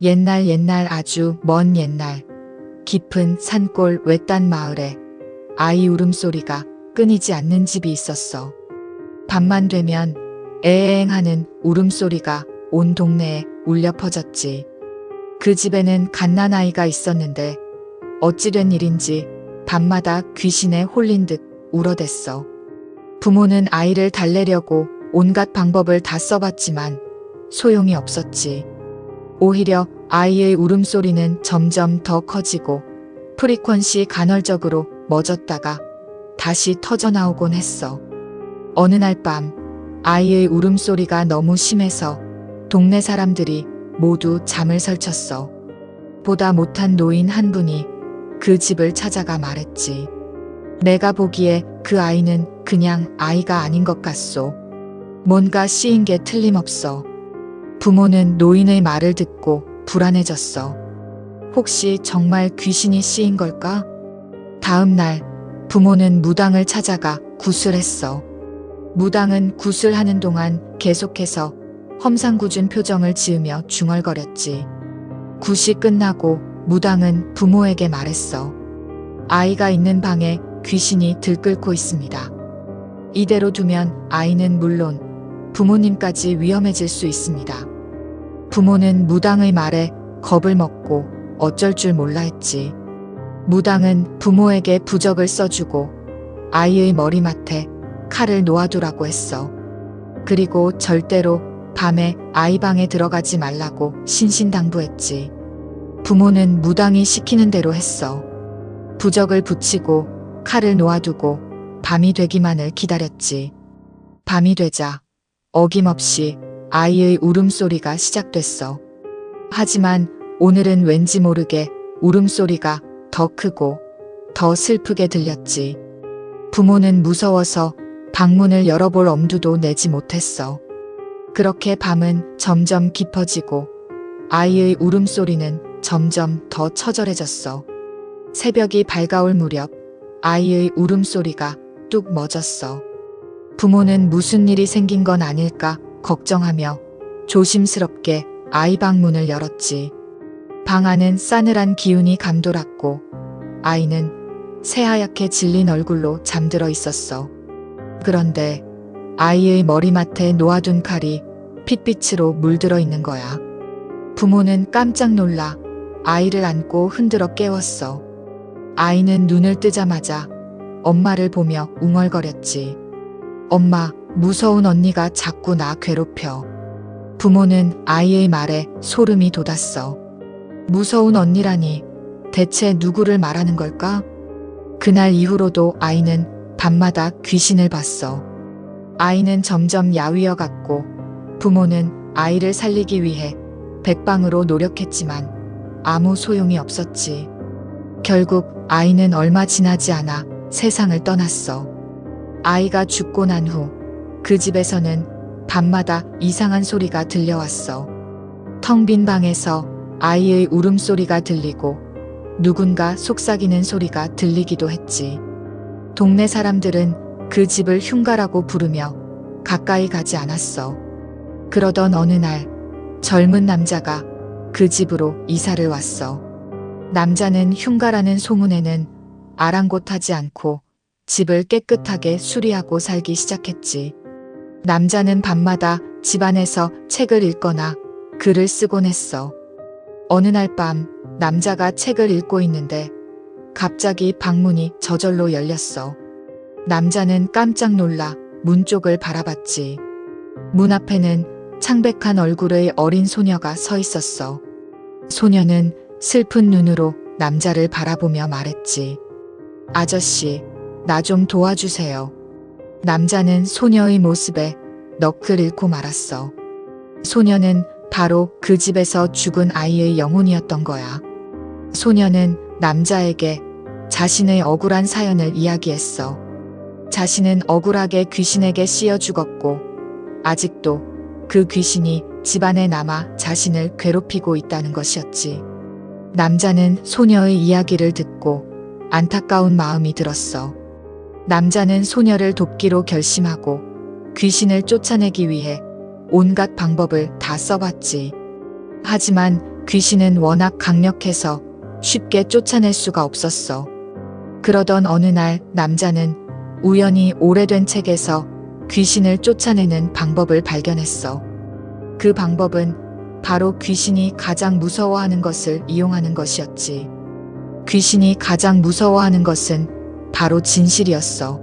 옛날 옛날 아주 먼 옛날 깊은 산골 외딴 마을에 아이 울음소리가 끊이지 않는 집이 있었어. 밤만 되면 에엥 하는 울음소리가 온 동네에 울려 퍼졌지. 그 집에는 갓난아이가 있었는데 어찌 된 일인지 밤마다 귀신에 홀린 듯 울어댔어. 부모는 아이를 달래려고 온갖 방법을 다 써봤지만 소용이 없었지. 오히려 아이의 울음소리는 점점 더 커지고 프리퀀시 간헐적으로 멎었다가 다시 터져나오곤 했어. 어느 날 밤 아이의 울음소리가 너무 심해서 동네 사람들이 모두 잠을 설쳤어. 보다 못한 노인 한 분이 그 집을 찾아가 말했지. 내가 보기에 그 아이는 그냥 아이가 아닌 것 같소. 뭔가 씌인 게 틀림없어. 부모는 노인의 말을 듣고 불안해졌어. 혹시 정말 귀신이 씌인 걸까? 다음 날 부모는 무당을 찾아가 구슬했어. 무당은 구슬하는 동안 계속해서 험상궂은 표정을 지으며 중얼거렸지. 굿이 끝나고 무당은 부모에게 말했어. 아이가 있는 방에 귀신이 들끓고 있습니다. 이대로 두면 아이는 물론 부모님까지 위험해질 수 있습니다. 부모는 무당의 말에 겁을 먹고 어쩔 줄 몰라 했지. 무당은 부모에게 부적을 써주고 아이의 머리맡에 칼을 놓아두라고 했어. 그리고 절대로 밤에 아이 방에 들어가지 말라고 신신당부했지. 부모는 무당이 시키는 대로 했어. 부적을 붙이고 칼을 놓아두고 밤이 되기만을 기다렸지. 밤이 되자 어김없이 아이의 울음소리가 시작됐어. 하지만 오늘은 왠지 모르게 울음소리가 더 크고 더 슬프게 들렸지. 부모는 무서워서 방문을 열어볼 엄두도 내지 못했어. 그렇게 밤은 점점 깊어지고 아이의 울음소리는 점점 더 처절해졌어. 새벽이 밝아올 무렵 아이의 울음소리가 뚝 멎었어. 부모는 무슨 일이 생긴 건 아닐까 걱정하며 조심스럽게 아이 방문을 열었지. 방 안은 싸늘한 기운이 감돌았고 아이는 새하얗게 질린 얼굴로 잠들어 있었어. 그런데 아이의 머리맡에 놓아둔 칼이 핏빛으로 물들어 있는 거야. 부모는 깜짝 놀라 아이를 안고 흔들어 깨웠어. 아이는 눈을 뜨자마자 엄마를 보며 웅얼거렸지. 엄마, 무서운 언니가 자꾸 나 괴롭혀. 부모는 아이의 말에 소름이 돋았어. 무서운 언니라니 대체 누구를 말하는 걸까? 그날 이후로도 아이는 밤마다 귀신을 봤어. 아이는 점점 야위어 갔고 부모는 아이를 살리기 위해 백방으로 노력했지만 아무 소용이 없었지. 결국 아이는 얼마 지나지 않아 세상을 떠났어. 아이가 죽고 난 후 그 집에서는 밤마다 이상한 소리가 들려왔어. 텅 빈 방에서 아이의 울음소리가 들리고 누군가 속삭이는 소리가 들리기도 했지. 동네 사람들은 그 집을 흉가라고 부르며 가까이 가지 않았어. 그러던 어느 날 젊은 남자가 그 집으로 이사를 왔어. 남자는 흉가라는 소문에는 아랑곳하지 않고 집을 깨끗하게 수리하고 살기 시작했지. 남자는 밤마다 집안에서 책을 읽거나 글을 쓰곤 했어. 어느 날 밤 남자가 책을 읽고 있는데 갑자기 방문이 저절로 열렸어. 남자는 깜짝 놀라 문 쪽을 바라봤지. 문 앞에는 창백한 얼굴의 어린 소녀가 서 있었어. 소녀는 슬픈 눈으로 남자를 바라보며 말했지. 아저씨, 나 좀 도와주세요. 남자는 소녀의 모습에 넋을 잃고 말았어. 소녀는 바로 그 집에서 죽은 아이의 영혼이었던 거야. 소녀는 남자에게 자신의 억울한 사연을 이야기했어. 자신은 억울하게 귀신에게 씌여 죽었고 아직도 그 귀신이 집안에 남아 자신을 괴롭히고 있다는 것이었지. 남자는 소녀의 이야기를 듣고 안타까운 마음이 들었어. 남자는 소녀를 돕기로 결심하고 귀신을 쫓아내기 위해 온갖 방법을 다 써봤지. 하지만 귀신은 워낙 강력해서 쉽게 쫓아낼 수가 없었어. 그러던 어느 날 남자는 우연히 오래된 책에서 귀신을 쫓아내는 방법을 발견했어. 그 방법은 바로 귀신이 가장 무서워하는 것을 이용하는 것이었지. 귀신이 가장 무서워하는 것은 바로 진실이었어.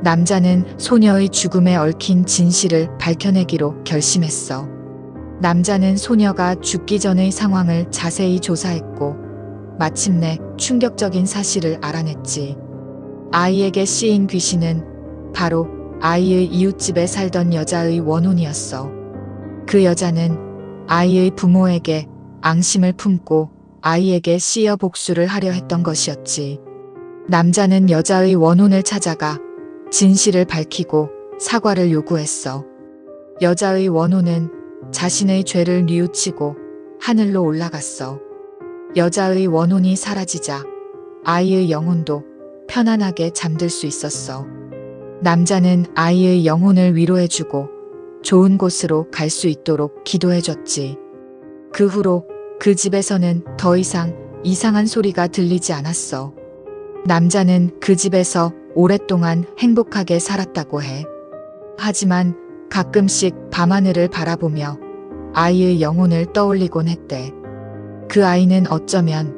남자는 소녀의 죽음에 얽힌 진실을 밝혀내기로 결심했어. 남자는 소녀가 죽기 전의 상황을 자세히 조사했고 마침내 충격적인 사실을 알아냈지. 아이에게 씌인 귀신은 바로 아이의 이웃집에 살던 여자의 원혼이었어. 그 여자는 아이의 부모에게 앙심을 품고 아이에게 씌여 복수를 하려 했던 것이었지. 남자는 여자의 원혼을 찾아가 진실을 밝히고 사과를 요구했어. 여자의 원혼은 자신의 죄를 뉘우치고 하늘로 올라갔어. 여자의 원혼이 사라지자 아이의 영혼도 편안하게 잠들 수 있었어. 남자는 아이의 영혼을 위로해주고 좋은 곳으로 갈 수 있도록 기도해줬지. 그 후로 그 집에서는 더 이상 이상한 소리가 들리지 않았어. 남자는 그 집에서 오랫동안 행복하게 살았다고 해. 하지만 가끔씩 밤하늘을 바라보며 아이의 영혼을 떠올리곤 했대. 그 아이는 어쩌면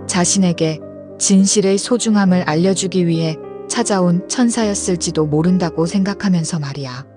자신에게 진실의 소중함을 알려주기 위해 찾아온 천사였을지도 모른다고 생각하면서 말이야.